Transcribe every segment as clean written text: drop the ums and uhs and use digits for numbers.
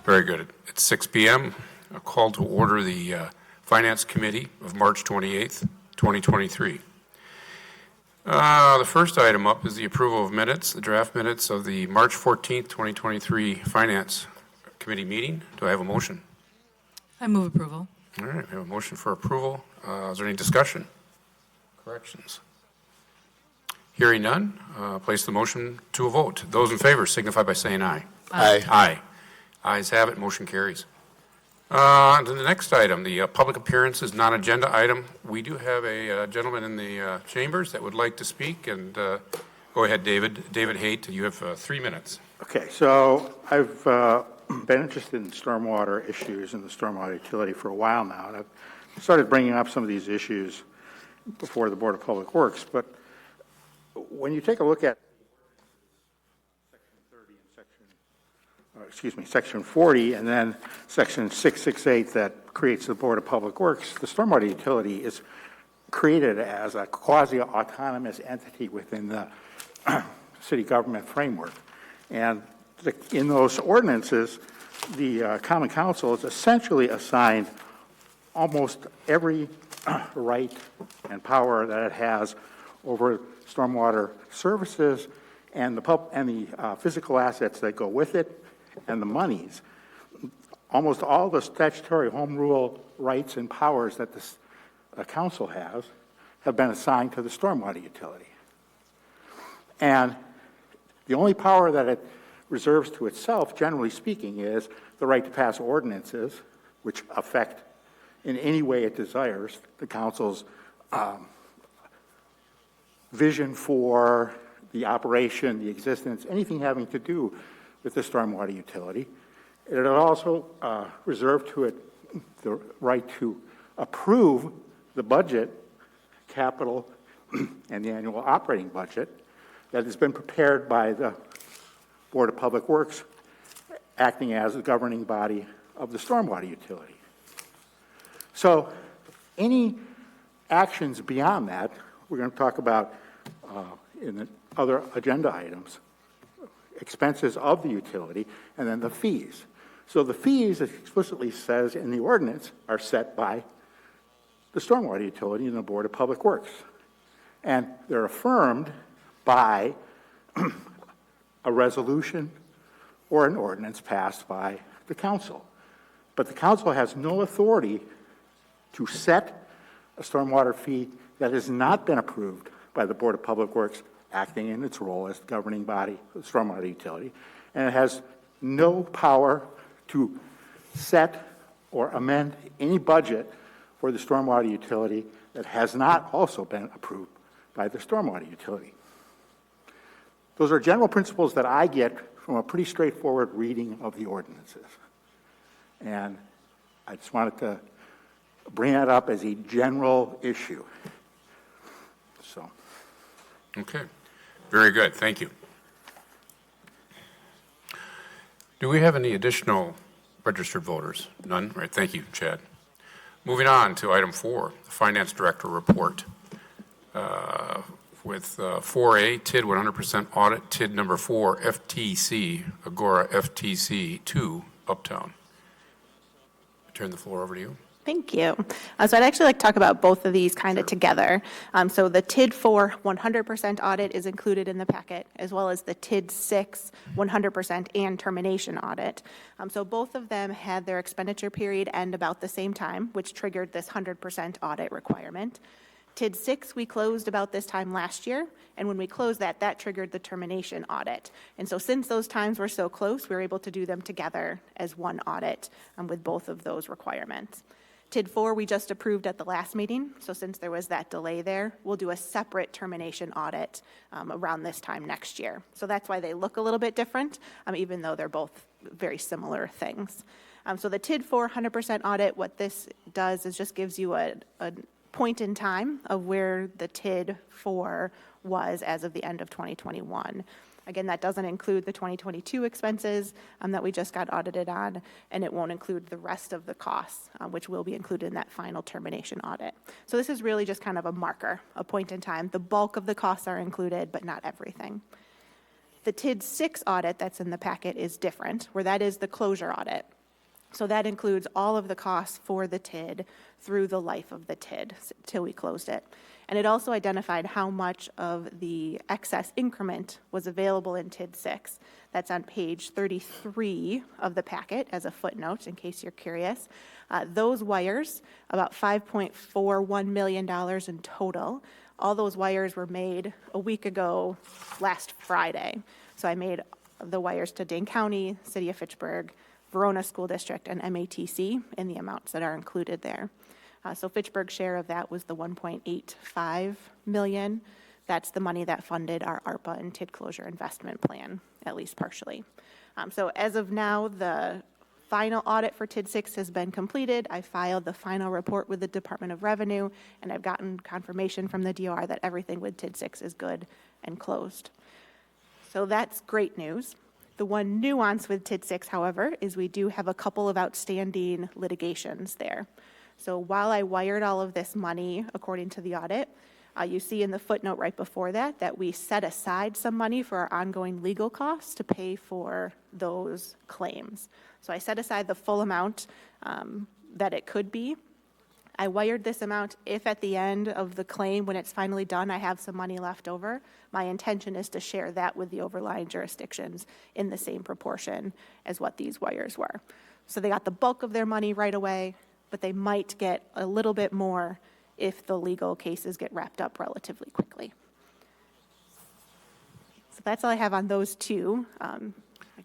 Very good. It's 6 p.m. A call to order the Finance Committee of March 28th, 2023. The first item up is the approval of minutes, the draft minutes of the March 14th, 2023 Finance Committee meeting. Do I have a motion? I move approval. All right, we have a motion for approval. Is there any discussion? Corrections? Hearing none, place the motion to a vote. Those in favor signify by saying aye. Aye. Aye. Ayes have it. Motion carries. On to the next item, the public appearances non-agenda item. We do have a gentleman in the chambers that would like to speak. And go ahead, David. David Haight, you have 3 minutes. Okay, so I've been interested in stormwater issues and the stormwater utility for a while now, and I've started bringing up some of these issues before the Board of Public Works. But when you take a look at Section 40 and then Section 668 that creates the Board of Public Works, the stormwater utility is created as a quasi-autonomous entity within the city government framework. And in those ordinances, the Common Council is essentially assigned almost every right and power that it has over stormwater services and the physical assets that go with it and the monies. Almost all the statutory home rule rights and powers that the council has have been assigned to the stormwater utility. And the only power that it reserves to itself, generally speaking, is the right to pass ordinances which affect in any way it desires the council's vision for the operation, the existence, anything having to do with the stormwater utility. It also reserved to it the right to approve the budget, capital, and the annual operating budget that has been prepared by the Board of Public Works, acting as the governing body of the stormwater utility. So any actions beyond that, we're going to talk about in the other agenda items, expenses of the utility, and then the fees. So the fees, as explicitly says in the ordinance, are set by the stormwater utility and the Board of Public Works. And they're affirmed by a resolution or an ordinance passed by the council. But the council has no authority to set a stormwater fee that has not been approved by the Board of Public Works, acting in its role as the governing body of the stormwater utility, and it has no power to set or amend any budget for the stormwater utility that has not also been approved by the stormwater utility. Those are general principles that I get from a pretty straightforward reading of the ordinances. And I just wanted to bring that up as a general issue. So. Okay. Very good. Thank you. Do we have any additional registered voters? None? All right. Thank you, Chad. Moving on to item 4, the Finance Director report. With 4A, TID 100% audit, TID number 4, FTC, Agora FTC 2, Uptown. I turn the floor over to you. Thank you. So I'd actually like to talk about both of these kind of together. So the TID 4 100% audit is included in the packet, as well as the TID 6 100% and termination audit. So both of them had their expenditure period end about the same time, which triggered this 100% audit requirement. TID 6 we closed about this time last year, and when we closed that, that triggered the termination audit. And so since those times were so close, we were able to do them together as one audit with both of those requirements. TID 4 we just approved at the last meeting, so since there was that delay there, we'll do a separate termination audit around this time next year. So that's why they look a little bit different, even though they're both very similar things. So the TID 4 100% audit, what this does is just gives you a point in time of where the TID 4 was as of the end of 2021. Again, that doesn't include the 2022 expenses that we just got audited on, and it won't include the rest of the costs, which will be included in that final termination audit. So this is really just kind of a marker, a point in time. The bulk of the costs are included, but not everything. The TID 6 audit that's in the packet is different, where that is the closure audit. So that includes all of the costs for the TID through the life of the TID till we closed it. And it also identified how much of the excess increment was available in TID 6. That's on page 33 of the packet as a footnote, in case you're curious. Those wires, about $5.41 million in total. All those wires were made a week ago, last Friday. So I made the wires to Dane County, City of Fitchburg, Verona School District, and MATC in the amounts that are included there. So Fitchburg's share of that was the $1.85 million. That's the money that funded our ARPA and TID closure investment plan, at least partially. So as of now, the final audit for TID 6 has been completed. I filed the final report with the Department of Revenue, and I've gotten confirmation from the DOR that everything with TID 6 is good and closed. So that's great news. The one nuance with TID 6, however, is we do have a couple of outstanding litigations there. So while I wired all of this money according to the audit, you see in the footnote right before that we set aside some money for our ongoing legal costs to pay for those claims. So I set aside the full amount that it could be. I wired this amount if at the end of the claim, when it's finally done, I have some money left over. My intention is to share that with the overlying jurisdictions in the same proportion as what these wires were. So they got the bulk of their money right away, but they might get a little bit more if the legal cases get wrapped up relatively quickly. So that's all I have on those two. I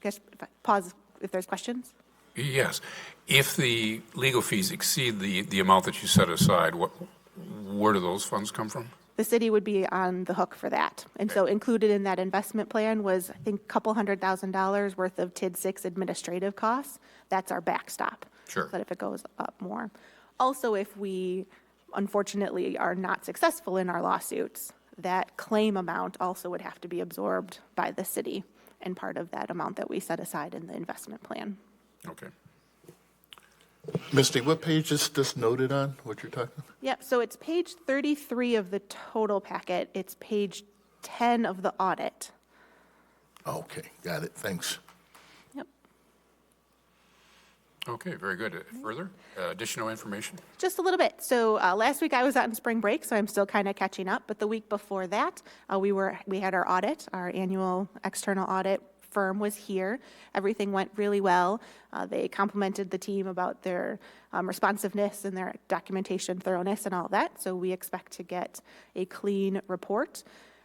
guess if I pause if there's questions. Yes. If the legal fees exceed the amount that you set aside, where do those funds come from? The city would be on the hook for that. And so included in that investment plan was, I think, a couple $100,000 worth of TID 6 administrative costs. That's our backstop. Sure. So that if it goes up more. Also, if we unfortunately are not successful in our lawsuits, that claim amount also would have to be absorbed by the city and part of that amount that we set aside in the investment plan. Okay. Misty, what page is this noted on, what you're talking about? Yep, so it's page 33 of the total packet. It's page 10 of the audit. Oh, okay, got it, thanks. Yep. Okay, very good. Further, additional information? Just a little bit. So last week I was out in spring break, so I'm still kind of catching up. But the week before that, we had our audit, our annual external audit firm was here. Everything went really well. They complimented the team about their responsiveness and their documentation thoroughness and all of that. So we expect to get a clean report.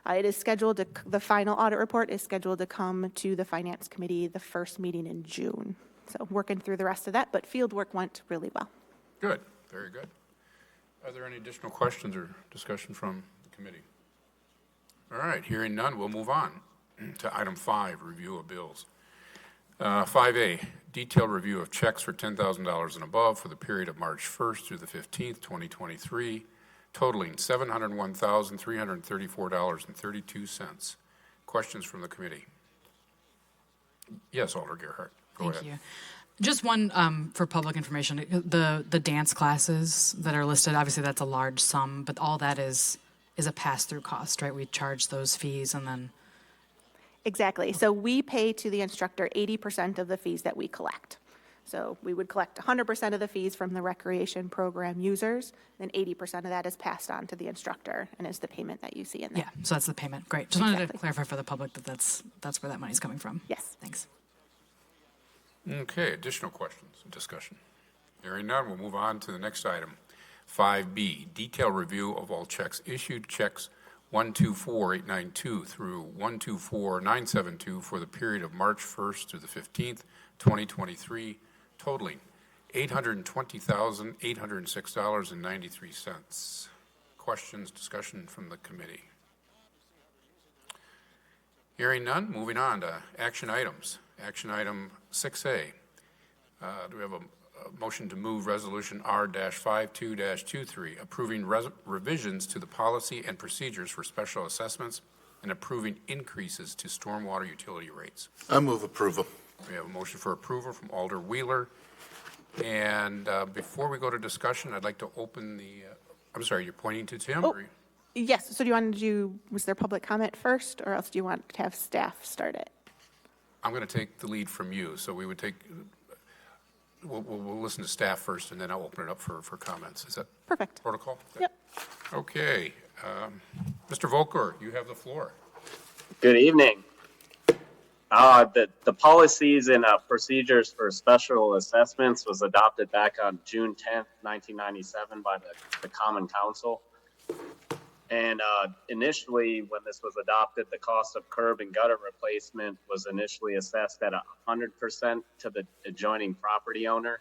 It is scheduled to, the final audit report is scheduled to come to the Finance Committee the first meeting in June. So working through the rest of that, but field work went really well. Good, very good. Are there any additional questions or discussion from the committee? All right, hearing none, we'll move on to item 5, review of bills. 5A, detailed review of checks for $10,000 and above for the period of March 1st through the 15th, 2023, totaling $701,334.32. Questions from the committee? Yes, Alder Gerhart, go ahead. Thank you. Just one for public information. The dance classes that are listed, obviously that's a large sum, but all that is a pass-through cost, right? We charge those fees and then... Exactly. So we pay to the instructor 80% of the fees that we collect. So we would collect 100% of the fees from the recreation program users, then 80% of that is passed on to the instructor and is the payment that you see in there. Yeah, so that's the payment. Great. Just wanted to Exactly. clarify for the public that that's where that money's coming from. Yes. Thanks. Okay, additional questions and discussion? Hearing none, we'll move on to the next item. 5B, detailed review of all checks issued, checks 124892 through 124972 for the period of March 1st through the 15th, 2023, totaling $820,806.93. Questions, discussion from the committee? Hearing none, moving on to action items. Action item 6A. Do we have a motion to move resolution R-52-23, approving revisions to the policy and procedures for special assessments and approving increases to stormwater utility rates? I move approval. We have a motion for approval from Alder Wheeler. And before we go to discussion, I'd like to open the, I'm sorry, you're pointing to Tim? Oh. Yes. So do you want to do, was there public comment first, or else do you want to have staff start it? I'm going to take the lead from you. So we would take, we'll listen to staff first, and then I'll open it up for comments. Is that Perfect. protocol? Yep. Okay. Mr. Volker, you have the floor. Good evening. The policies and procedures for special assessments was adopted back on June 10th, 1997 by the Common Council. And initially, when this was adopted, the cost of curb and gutter replacement was initially assessed at 100% to the adjoining property owner.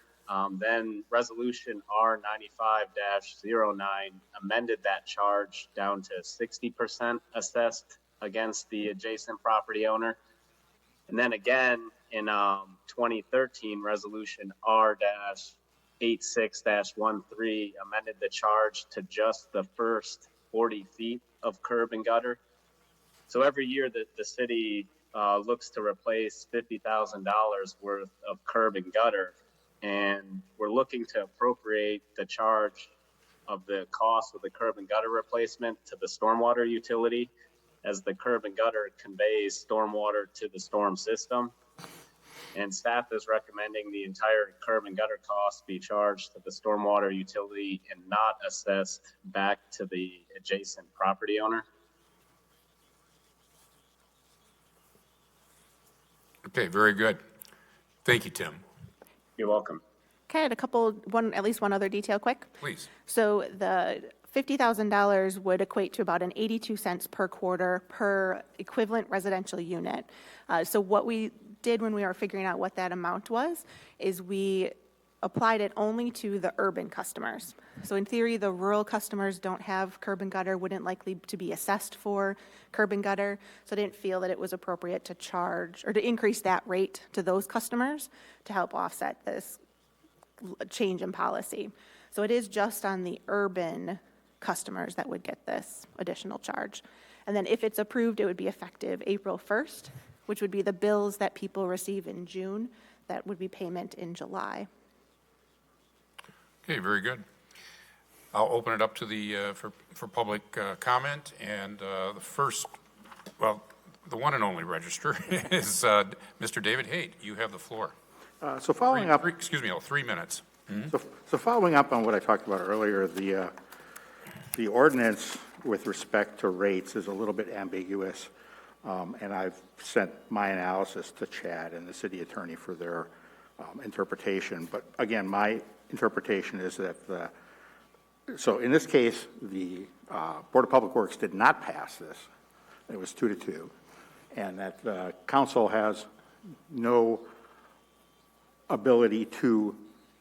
Then Resolution R95-09 amended that charge down to 60% assessed against the adjacent property owner. And then again, in 2013, Resolution R-86-13 amended the charge to just the first 40 feet of curb and gutter. So every year the city looks to replace $50,000 worth of curb and gutter. And we're looking to appropriate the charge of the cost of the curb and gutter replacement to the stormwater utility, as the curb and gutter conveys stormwater to the storm system. And staff is recommending the entire curb and gutter cost be charged to the stormwater utility and not assessed back to the adjacent property owner. Okay, very good. Thank you, Tim. You're welcome. Okay, I had at least one other detail quick. Please. So the $50,000 would equate to about an 82 cents per quarter per equivalent residential unit. So what we did when we were figuring out what that amount was is we applied it only to the urban customers. So in theory, the rural customers don't have curb and gutter, wouldn't likely to be assessed for curb and gutter. So I didn't feel that it was appropriate to charge or to increase that rate to those customers to help offset this change in policy. So it is just on the urban customers that would get this additional charge. And then if it's approved, it would be effective April 1st, which would be the bills that people receive in June. That would be payment in July. Okay, very good. I'll open it up to the for public comment, and the first, well, the one and only register is Mr. David Haight. You have the floor. So following up, 3 minutes. so following up on what I talked about earlier, the ordinance with respect to rates is a little bit ambiguous, and I've sent my analysis to Chad and the city attorney for their interpretation. But again, my interpretation is that so in this case, the Board of Public Works did not pass this. It was 2-2, and that the council has no ability to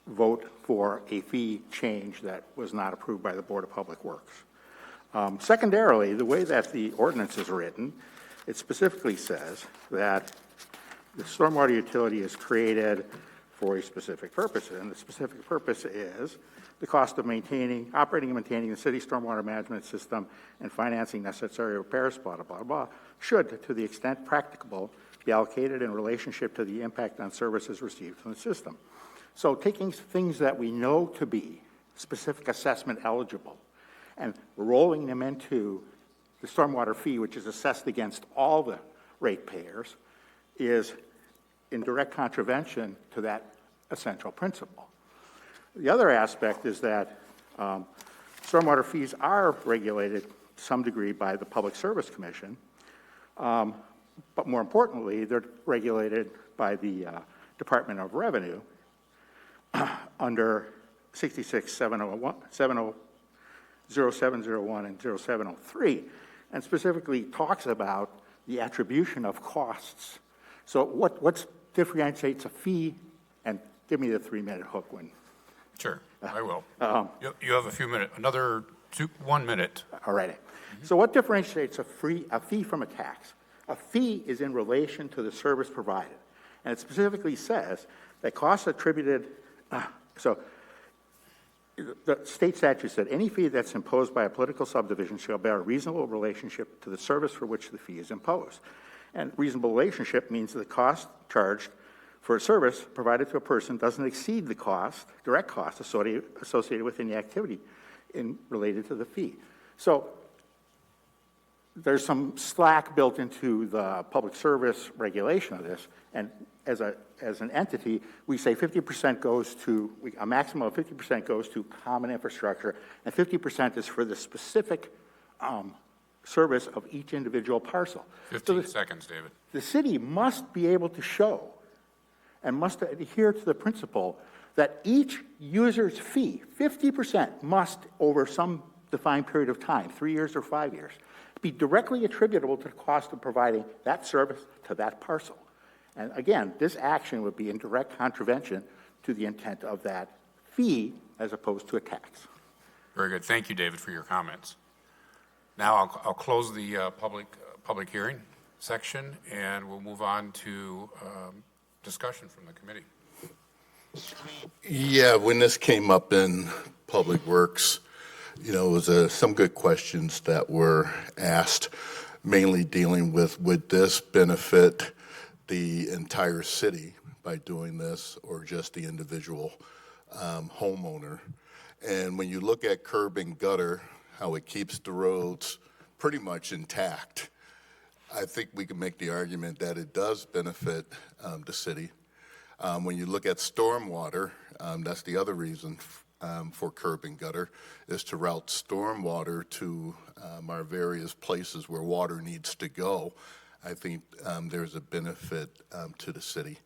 vote for a fee change that was not approved by the Board of Public Works. Secondarily, the way that the ordinance is written, it specifically says that the stormwater utility is created for a specific purpose, and the specific purpose is the cost of operating and maintaining the city stormwater management system and financing necessary repairs, blah, blah, blah, blah, should, to the extent practicable, be allocated in relationship to the impact on services received from the system. So taking things that we know to be specific assessment eligible and rolling them into the stormwater fee, which is assessed against all the ratepayers, is in direct contravention to that essential principle. The other aspect is that stormwater fees are regulated to some degree by the Public Service Commission, but more importantly, they're regulated by the Department of Revenue under 66-701, 0701 and 0703, and specifically talks about the attribution of costs. So what differentiates a fee? And give me the 3-minute hook when. Sure, I will. You have a few minutes, 1 minute. All right. So what differentiates a fee from a tax? A fee is in relation to the service provided. And it specifically says that costs attributed, so the state statute said any fee that's imposed by a political subdivision shall bear a reasonable relationship to the service for which the fee is imposed. And reasonable relationship means the cost charged for a service provided to a person doesn't exceed the cost, direct cost associated with any activity related to the fee. So there's some slack built into the public service regulation of this, and as an entity, we say 50% goes to, a maximum of 50% goes to common infrastructure, and 50% is for the specific service of each individual parcel. 15 seconds, David. The city must be able to show and must adhere to the principle that each user's fee, 50%, must, over some defined period of time, 3 years or 5 years, be directly attributable to the cost of providing that service to that parcel. And again, this action would be in direct contravention to the intent of that fee as opposed to a tax. Very good. Thank you, David, for your comments. Now I'll close the public hearing section, and we'll move on to discussion from the committee. Yeah, when this came up in Public Works, it was some good questions that were asked, mainly dealing with, would this benefit the entire city by doing this, or just the individual homeowner? And when you look at curb and gutter, how it keeps the roads pretty much intact, I think we can make the argument that it does benefit the city. When you look at stormwater, that's the other reason for curb and gutter, is to route stormwater to our various places where water needs to go. I think there's a benefit to the city.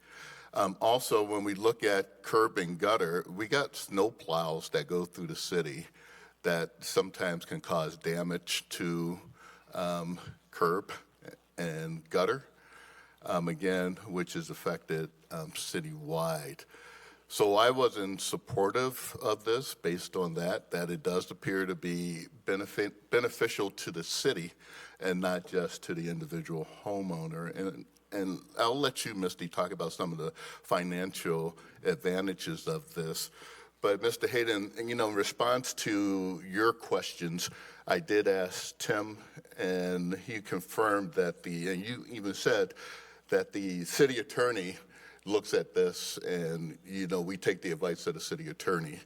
Also, when we look at curb and gutter, we got snow plows that go through the city that sometimes can cause damage to curb and gutter, again, which is affected citywide. So I wasn't supportive of this based on that it does appear to be beneficial to the city and not just to the individual homeowner. And I'll let you, Misty, talk about some of the financial advantages of this. But Mr. Hayden, in response to your questions, I did ask Tim, and he confirmed that and you even said that the city attorney looks at this, and we take the advice of the city attorney.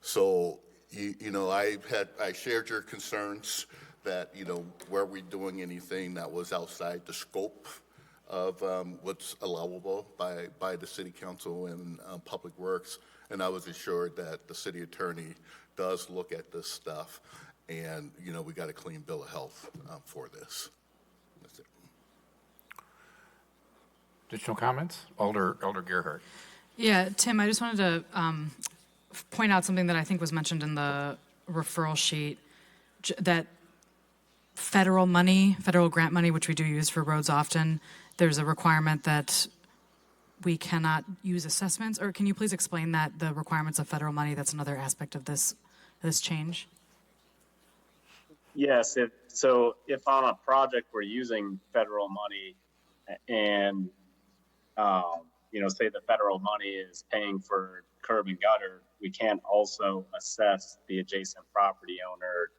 So I shared your concerns that were we doing anything that was outside the scope of what's allowable by the city council and Public Works, and I was assured that the city attorney does look at this stuff, and we got a clean bill of health for this. That's it. Additional comments? Alder Gerhardt. Yeah, Tim, I just wanted to point out something that I think was mentioned in the referral sheet, that federal grant money, which we do use for roads often, there's a requirement that we cannot use assessments. Or can you please explain that, the requirements of federal money? That's another aspect of this change. Yes, if on a project we're using federal money and say the federal money is paying for curb and gutter, we can't also assess the adjacent property owner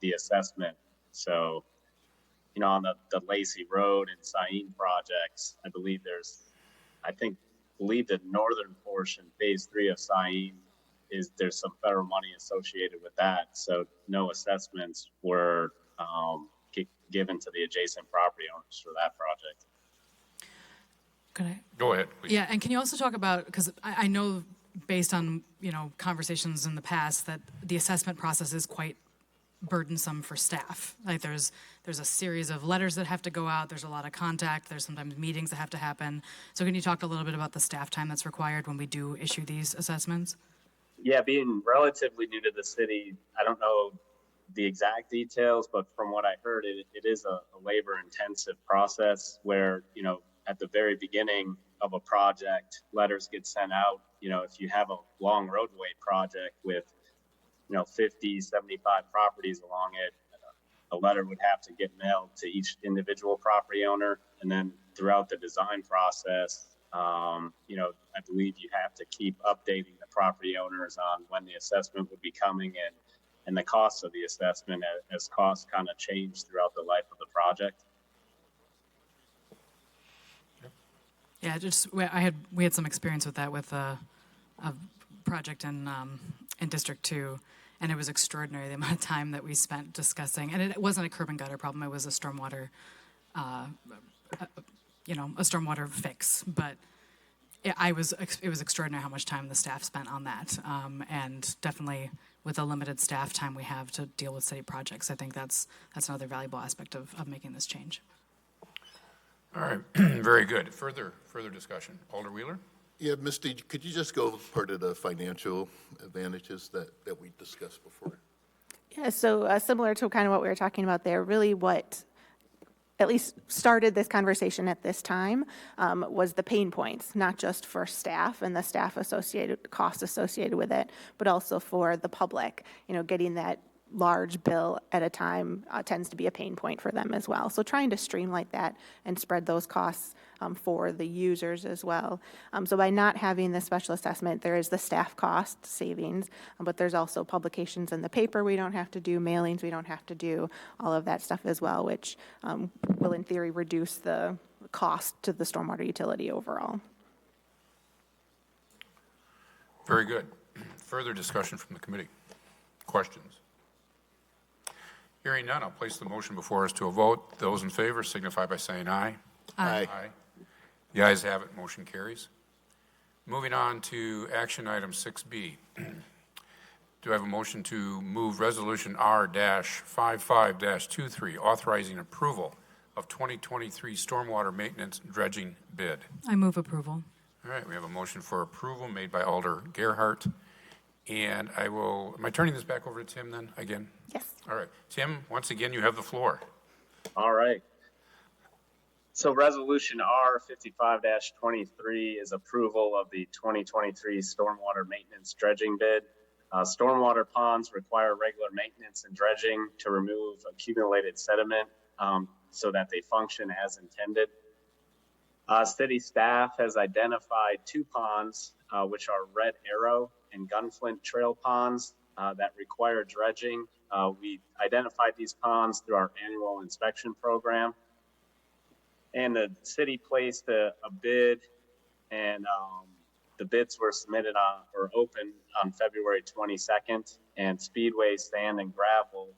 the assessment. So, on the Lacey Road and Sain projects, I believe the northern portion, phase 3 of Sain, there's some federal money associated with that. So no assessments were given to the adjacent property owners for that project. Could I? Go ahead, please. Yeah, and can you also talk about, because I know based on conversations in the past that the assessment process is quite burdensome for staff. Like there's a series of letters that have to go out. There's a lot of contact. There's sometimes meetings that have to happen. So can you talk a little bit about the staff time that's required when we do issue these assessments? Yeah, being relatively new to the city, I don't know the exact details, but from what I heard, it is a labor-intensive process where, at the very beginning of a project, letters get sent out. If you have a long roadway project with 50, 75 properties along it, a letter would have to get mailed to each individual property owner. And then throughout the design process, I believe you have to keep updating the property owners on when the assessment would be coming in and the costs of the assessment as costs kind of change throughout the life of the project. Yeah, we had some experience with that with a project in District 2, and it was extraordinary the amount of time that we spent discussing. And it wasn't a curb and gutter problem; it was a stormwater a stormwater fix, but it was extraordinary how much time the staff spent on that. And definitely with the limited staff time we have to deal with city projects, I think that's another valuable aspect of making this change. All right, very good. Further discussion. Alder Wheeler? Yeah, Misty, could you just go over part of the financial advantages that we discussed before? Yeah, so similar to kind of what we were talking about there, really what at least started this conversation at this time was the pain points, not just for staff and the staff costs associated with it, but also for the public. Getting that large bill at a time tends to be a pain point for them as well. So trying to streamline that and spread those costs for the users as well. So by not having the special assessment, there is the staff cost savings, but there's also publications in the paper we don't have to do, mailings we don't have to do, all of that stuff as well, which will in theory reduce the cost to the stormwater utility overall. Very good. Further discussion from the committee. Questions? Hearing none, I'll place the motion before us to a vote. Those in favor signify by saying aye. Aye. The ayes have it, motion carries. Moving on to action item 6B. Do I have a motion to move Resolution R-55-23, authorizing approval of 2023 stormwater maintenance dredging bid? I move approval. All right, we have a motion for approval made by Alder Gerhart. And am I turning this back over to Tim then, again? Yes. All right. Tim, once again, you have the floor. All right. So Resolution R-55-23 is approval of the 2023 stormwater maintenance dredging bid. Stormwater ponds require regular maintenance and dredging to remove accumulated sediment so that they function as intended. City staff has identified 2 ponds, which are Red Arrow and Gunflint Trail ponds that require dredging. We identified these ponds through our annual inspection program. And the city placed a bid, and the bids were submitted or opened on February 22nd, and Speedway Sand and Gravel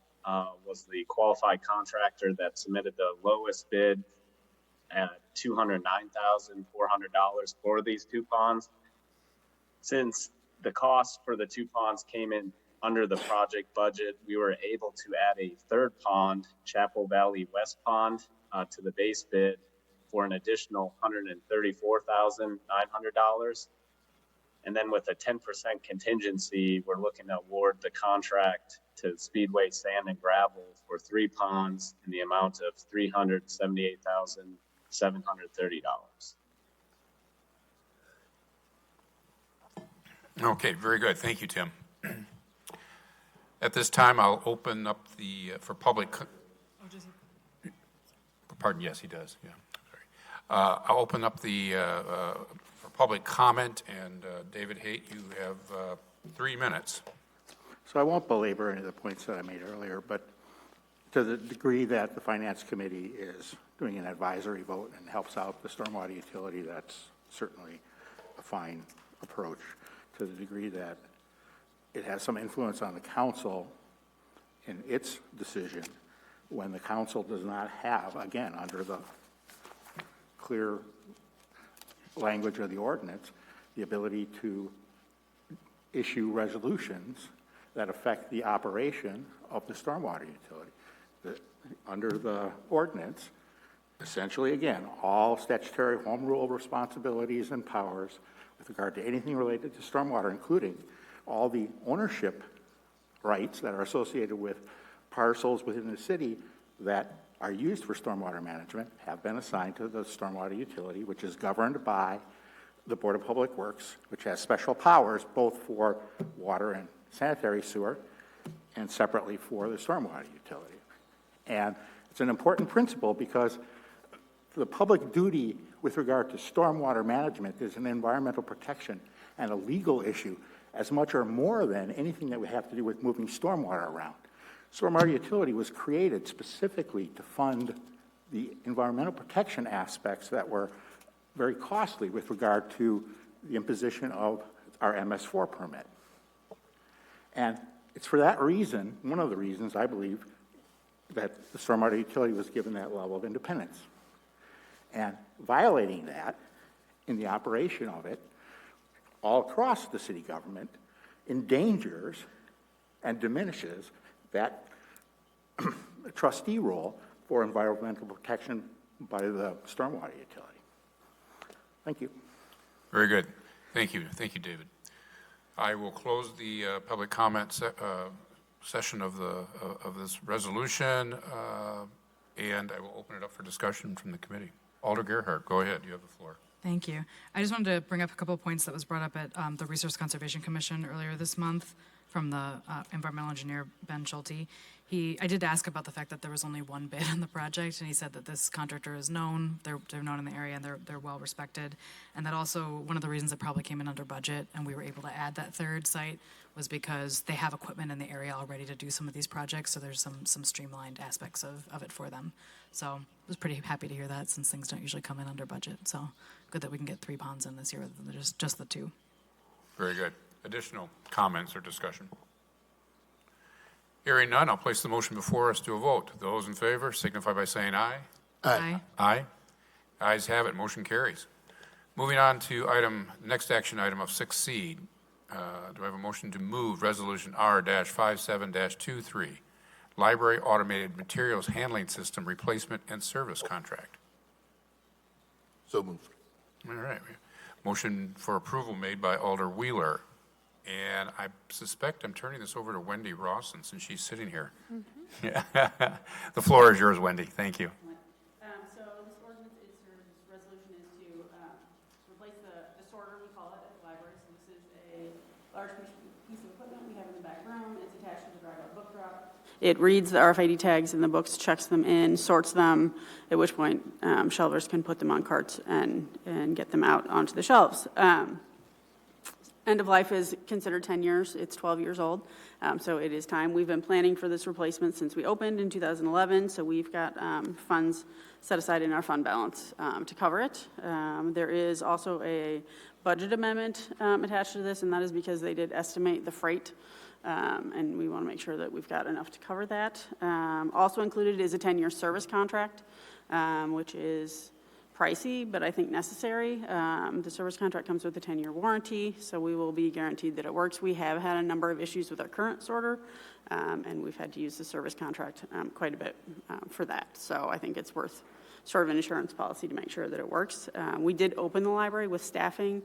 was the qualified contractor that submitted the lowest bid at $209,400 for these 2 ponds. Since the cost for the 2 ponds came in under the project budget, we were able to add a 3rd pond, Chapel Valley West Pond, to the base bid for an additional $134,900. And then with a 10% contingency, we're looking to award the contract to Speedway Sand and Gravel for 3 ponds in the amount of $378,730. Okay, very good. Thank you, Tim. At this time, I'll open up for public. Pardon, yes, he does. Yeah, sorry. I'll open up for public comment, and David Haight, you have 3 minutes. So I won't belabor any of the points that I made earlier, but to the degree that the Finance Committee is doing an advisory vote and helps out the stormwater utility, that's certainly a fine approach. To the degree that it has some influence on the council in its decision, when the council does not have, again, under the clear language of the ordinance, the ability to issue resolutions that affect the operation of the stormwater utility. Under the ordinance, essentially, again, all statutory home rule responsibilities and powers with regard to anything related to stormwater, including all the ownership rights that are associated with parcels within the city that are used for stormwater management, have been assigned to the stormwater utility, which is governed by the Board of Public Works, which has special powers both for water and sanitary sewer and separately for the stormwater utility. And it's an important principle because the public duty with regard to stormwater management is an environmental protection and a legal issue as much or more than anything that we have to do with moving stormwater around. Stormwater utility was created specifically to fund the environmental protection aspects that were very costly with regard to the imposition of our MS4 permit. And it's for that reason, one of the reasons I believe, that the stormwater utility was given that level of independence. And violating that in the operation of it all across the city government endangers and diminishes that trustee role for environmental protection by the stormwater utility. Thank you. Very good. Thank you. Thank you, David. I will close the public comment session of this resolution, and I will open it up for discussion from the committee. Alder Gerhart, go ahead. You have the floor. Thank you. I just wanted to bring up a couple of points that was brought up at the Resource Conservation Commission earlier this month from the environmental engineer, Ben Schulte. I did ask about the fact that there was only one bid on the project, and he said that this contractor is known, they're known in the area, and they're well respected, and that also one of the reasons it probably came in under budget and we were able to add that third site was because they have equipment in the area already to do some of these projects, so there's some streamlined aspects of it for them. So I was pretty happy to hear that since things don't usually come in under budget. So good that we can get 3 ponds in this year rather than just the 2. Very good. Additional comments or discussion? Hearing none, I'll place the motion before us to a vote. Those in favor signify by saying aye. Aye. Aye. Ayes have it. Motion carries. Moving on to next action item of 6C. Do I have a motion to move Resolution R-57-23, Library Automated Materials Handling System Replacement and Service Contract? So moved. All right. Motion for approval made by Alder Wheeler. And I suspect I'm turning this over to Wendy Rawson since she's sitting here. Mm-hmm. The floor is yours, Wendy. Thank you. So this ordinance this resolution is to replace the sorter, we call it, at the library. So this is a large piece of equipment we have in the back room. It's attached to the drive-out book drop. It reads the RFID tags in the books, checks them in, sorts them, at which point shelvers can put them on carts and get them out onto the shelves. End of life is considered 10 years. It's 12 years old, so it is time. We've been planning for this replacement since we opened in 2011, so we've got funds set aside in our fund balance to cover it. There is also a budget amendment attached to this, and that is because they did estimate the freight, and we want to make sure that we've got enough to cover that. Also included is a 10-year service contract, which is pricey, but I think necessary. The service contract comes with a 10-year warranty, so we will be guaranteed that it works. We have had a number of issues with our current sorter, and we've had to use the service contract quite a bit for that. So I think it's worth sort of an insurance policy to make sure that it works. We did open the library with staffing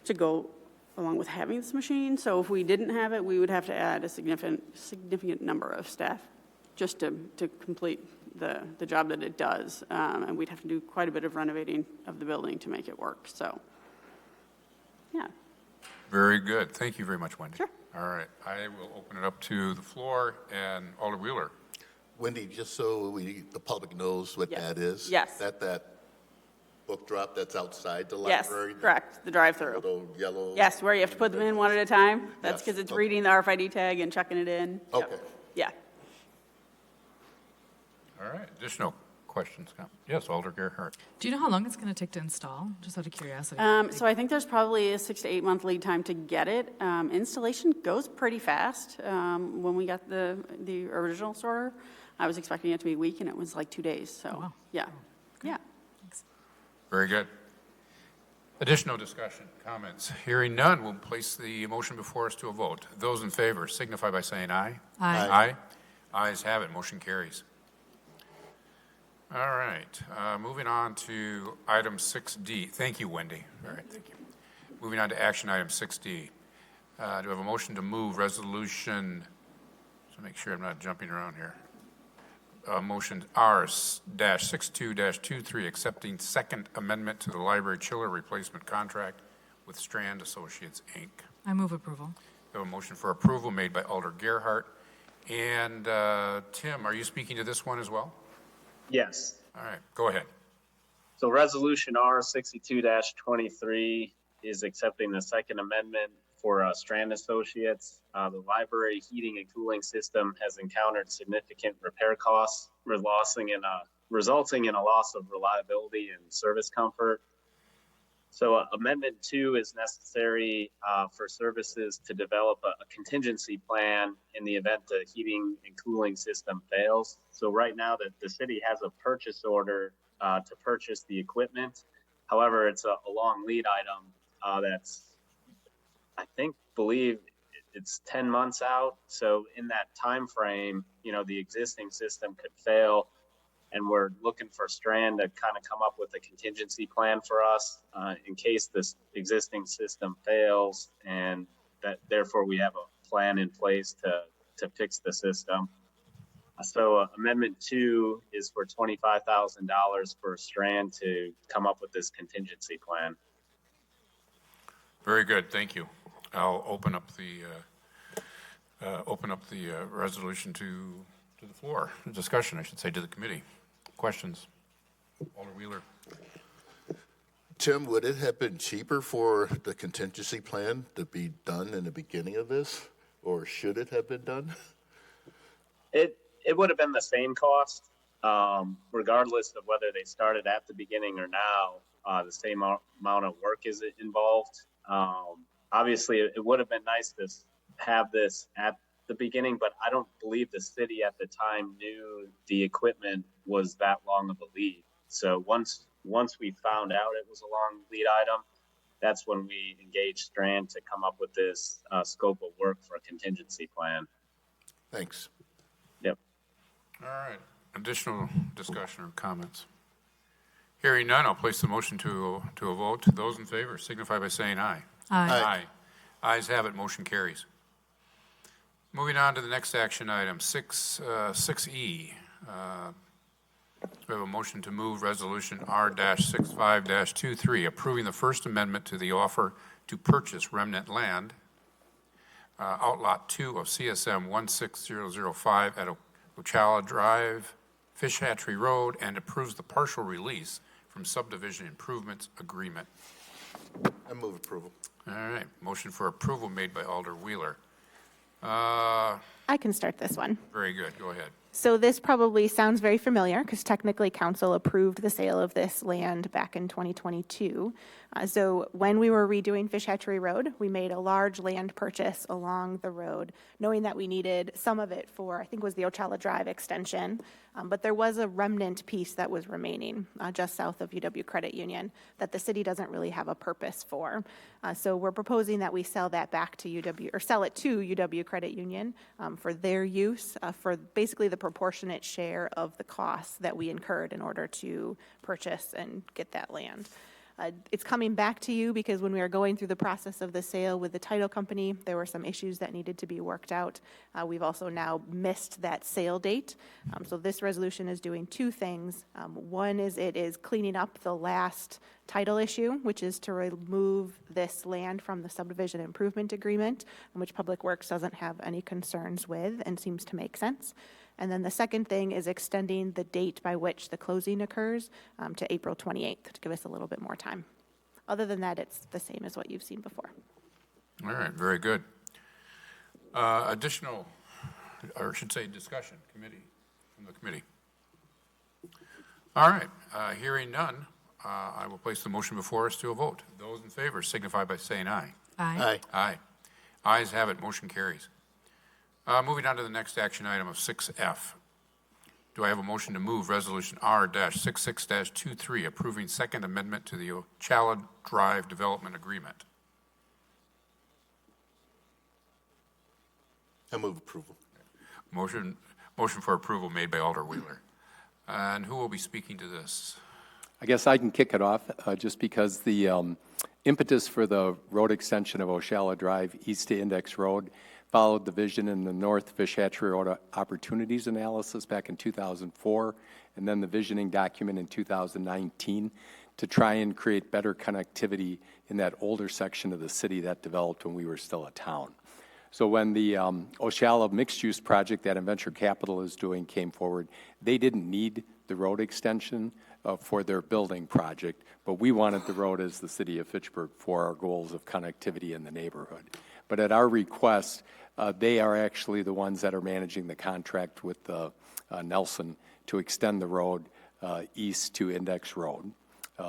to go along with having this machine, so if we didn't have it, we would have to add a significant number of staff just to complete the job that it does, and we'd have to do quite a bit of renovating of the building to make it work, so, yeah. Very good. Thank you very much, Wendy. Sure. All right. I will open it up to the floor, and Alder Wheeler. Wendy, just so the public knows what Yes. that is. Yes. That book drop that's outside the Yes, library? correct, the drive-through. Little yellow? Yes, where you have to put them in one at a time. That's Yes, because it's okay. reading the RFID tag and checking it in. Yep. Okay. Yeah. All right. Additional questions? Yes, Alder Gerhart. Do you know how long it's going to take to install? Just out of curiosity. So I think there's probably a 6 to 8 month lead time to get it. Installation goes pretty fast. When we got the original sorter, I was expecting it to be a week, and it was like 2 days. So, wow. yeah, yeah. Very good. Additional discussion, comments? Hearing none, we'll place the motion before us to a vote. Those in favor signify by saying aye. Aye. Aye. Ayes have it. Motion carries. All right. Moving on to item 6D. Thank you, Wendy. All right. Thank you. Moving on to action item 6D. Do I have a motion to move resolution, so make sure I'm not jumping around here. Motion R-62-23, accepting second amendment to the library chiller replacement contract with Strand Associates, Inc. I move approval. We have a motion for approval made by Alder Gerhart. And Tim, are you speaking to this one as well? Yes. All right, go ahead. So Resolution R-62-23 is accepting the second amendment for Strand Associates. The library heating and cooling system has encountered significant repair costs, resulting in a loss of reliability and service comfort. So Amendment 2 is necessary for services to develop a contingency plan in the event the heating and cooling system fails. So right now the city has a purchase order to purchase the equipment. However, it's a long lead item that's, believe it's 10 months out. So in that time frame, the existing system could fail, and we're looking for Strand to kind of come up with a contingency plan for us in case this existing system fails, and that therefore we have a plan in place to fix the system. So Amendment 2 is for $25,000 for Strand to come up with this contingency plan. Very good, thank you. I'll open up the resolution to the floor, discussion, I should say, to the committee. Questions? Alder Wheeler. Tim, would it have been cheaper for the contingency plan to be done in the beginning of this, or should it have been done? It would have been the same cost, regardless of whether they started at the beginning or now. The same amount of work is involved. Obviously, it would have been nice to have this at the beginning, but I don't believe the city at the time knew the equipment was that long of a lead. So once we found out it was a long lead item, that's when we engaged Strand to come up with this scope of work for a contingency plan. Thanks. Yep. All right, additional discussion or comments? Hearing none, I'll place the motion to a vote. Those in favor signify by saying aye. Aye. Aye. Ayes have it, motion carries. Moving on to the next action item, 6E. We have a motion to move Resolution R-65-23, approving the First Amendment to the offer to purchase remnant land, Outlot 2 of CSM 16005 at Ochala Drive, Fish Hatchery Road, and approves the partial release from subdivision improvements agreement. I move approval. All right, motion for approval made by Alder Wheeler. I can start this one. Very good, go ahead. So this probably sounds very familiar because technically council approved the sale of this land back in 2022. So when we were redoing Fish Hatchery Road, we made a large land purchase along the road, knowing that we needed some of it for, I think it was the Ochala Drive extension. But there was a remnant piece that was remaining just south of UW Credit Union that the city doesn't really have a purpose for. So we're proposing that we sell that back to UW, or sell it to UW Credit Union for their use, for basically the proportionate share of the costs that we incurred in order to purchase and get that land. It's coming back to you because when we were going through the process of the sale with the title company, there were some issues that needed to be worked out. We've also now missed that sale date. So this resolution is doing two things. One is it is cleaning up the last title issue, which is to remove this land from the subdivision improvement agreement, which Public Works doesn't have any concerns with and seems to make sense. And then the second thing is extending the date by which the closing occurs to April 28th to give us a little bit more time. Other than that, it's the same as what you've seen before. All right, very good. Additional, or I should say discussion, from the committee. All right, hearing none, I will place the motion before us to a vote. Those in favor signify by saying aye. Aye. Aye. Ayes have it, motion carries. Moving on to the next action item of 6F. Do I have a motion to move Resolution R-66-23, approving Second Amendment to the Ochala Drive Development Agreement? I move approval. Motion for approval made by Alder Wheeler. And who will be speaking to this? I guess I can kick it off just because the impetus for the road extension of Ochala Drive east to Index Road followed the vision in the North Fish Hatchery Road Opportunities Analysis back in 2004, and then the visioning document in 2019 to try and create better connectivity in that older section of the city that developed when we were still a town. So when the Ochala mixed-use project that Venture Capital is doing came forward, they didn't need the road extension for their building project, but we wanted the road as the city of Fitchburg for our goals of connectivity in the neighborhood. But at our request, they are actually the ones that are managing the contract with Nelson to extend the road east to Index Road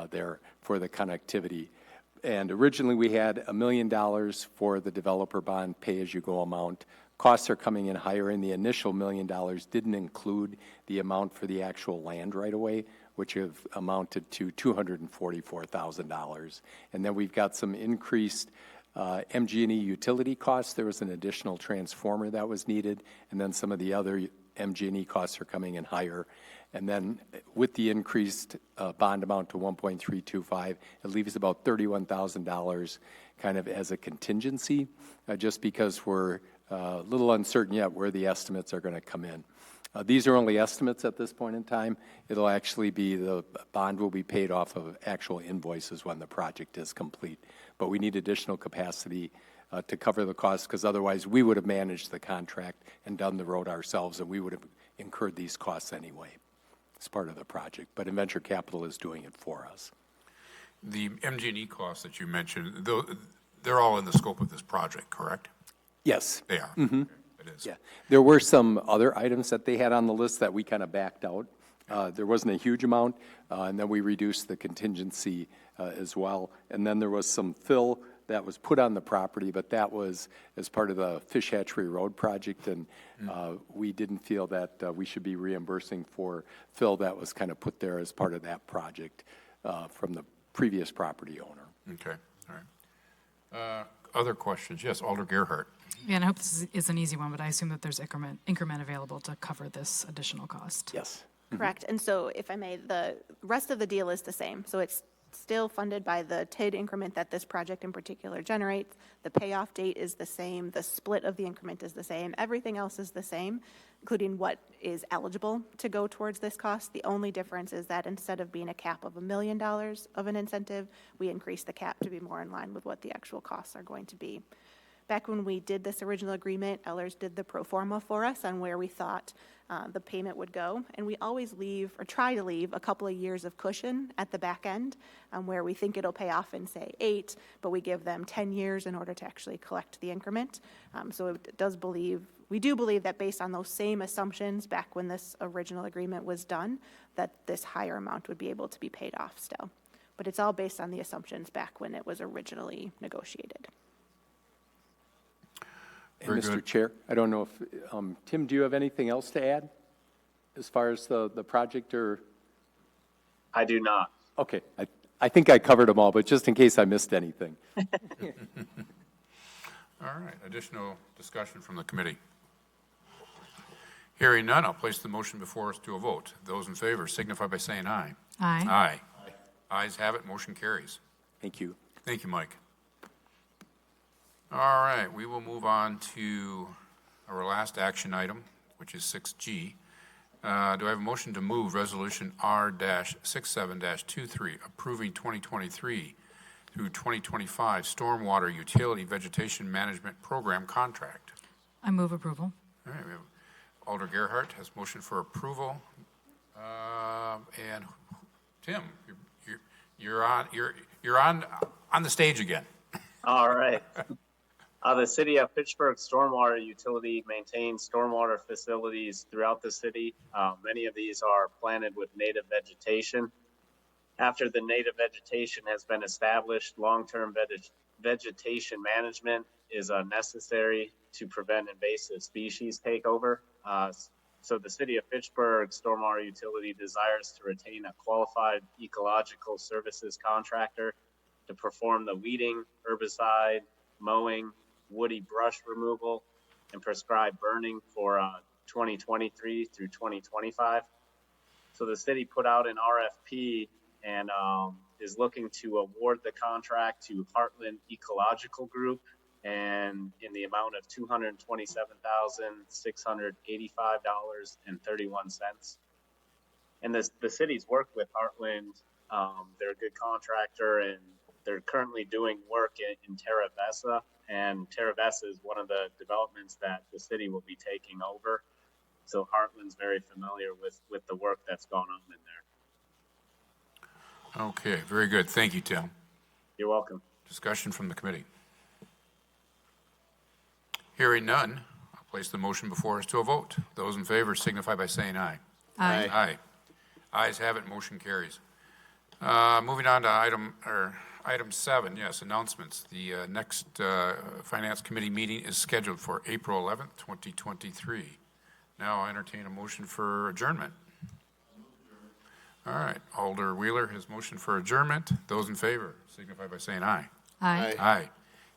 there for the connectivity. And originally we had $1 million for the developer bond pay-as-you-go amount. Costs are coming in higher, and the initial $1 million didn't include the amount for the actual land right away, which have amounted to $244,000. And then we've got some increased MG&E utility costs. There was an additional transformer that was needed, and then some of the other MG&E costs are coming in higher. And then with the increased bond amount to 1.325, it leaves about $31,000 kind of as a contingency, just because we're a little uncertain yet where the estimates are going to come in. These are only estimates at this point in time. It'll actually be, the bond will be paid off of actual invoices when the project is complete. But we need additional capacity to cover the costs, because otherwise we would have managed the contract and done the road ourselves, and we would have incurred these costs anyway as part of the project. But Venture Capital is doing it for us. The MG&E costs that you mentioned, they're all in the scope of this project, correct? Yes. They are. Mm-hmm. It is. Yeah. There were some other items that they had on the list that we kind of backed out. There wasn't a huge amount, and then we reduced the contingency as well. And then there was some fill that was put on the property, but that was as part of the Fish Hatchery Road project, and we didn't feel that we should be reimbursing for fill that was kind of put there as part of that project from the previous property owner. Okay, all right. Other questions? Yes, Alder Gerhart. Yeah, and I hope this is an easy one, but I assume that there's increment available to cover this additional cost. Yes. Correct. And so if I may, the rest of the deal is the same. So it's still funded by the TID increment that this project in particular generates. The payoff date is the same. The split of the increment is the same. Everything else is the same, including what is eligible to go towards this cost. The only difference is that instead of being a cap of $1 million of an incentive, we increase the cap to be more in line with what the actual costs are going to be. Back when we did this original agreement, Ellers did the pro forma for us on where we thought the payment would go. And we always leave, or try to leave, a couple of years of cushion at the back end where we think it'll pay off in, say, 8, but we give them 10 years in order to actually collect the increment. So we do believe that based on those same assumptions back when this original agreement was done, that this higher amount would be able to be paid off still. But it's all based on the assumptions back when it was originally negotiated. And Mr. Chair, I don't know if, Tim, do you have anything else to add as far as the project, or? I do not. Okay, I think I covered them all, but just in case I missed anything. All right, additional discussion from the committee. Hearing none, I'll place the motion before us to a vote. Those in favor signify by saying aye. Aye. Aye. Ayes have it, motion carries. Thank you. Thank you, Mike. All right, we will move on to our last action item, which is 6G. Do I have a motion to move Resolution R-67-23, approving 2023 through 2025 Stormwater Utility Vegetation Management Program contract? I move approval. All right, we have Alder Gerhart has motion for approval. And Tim, you're on the stage again. All right. The City of Fitchburg Stormwater Utility maintains stormwater facilities throughout the city. Many of these are planted with native vegetation. After the native vegetation has been established, long-term vegetation management is necessary to prevent invasive species takeover. So the City of Fitchburg Stormwater Utility desires to retain a qualified ecological services contractor to perform the weeding, herbicide, mowing, woody brush removal, and prescribed burning for 2023 through 2025. So the city put out an RFP and is looking to award the contract to Heartland Ecological Group, and in the amount of $227,685.31. And the city's worked with Heartland. They're a good contractor, and they're currently doing work in Terra Vesa, and Terra Vesa is one of the developments that the city will be taking over. So Heartland's very familiar with the work that's gone on in there. Okay, very good. Thank you, Tim. You're welcome. Discussion from the committee. Hearing none, I'll place the motion before us to a vote. Those in favor signify by saying aye. Aye. Aye. Ayes have it, motion carries. Moving on to item 7, yes, announcements. The next Finance Committee meeting is scheduled for April 11th, 2023. Now I entertain a motion for adjournment. All right, Alder Wheeler has motion for adjournment. Those in favor signify by saying aye. Aye. Aye.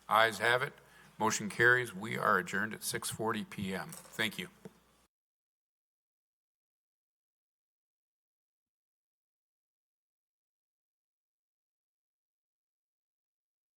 Ayes have it. Motion carries. We are adjourned at 6:40 PM. Thank you.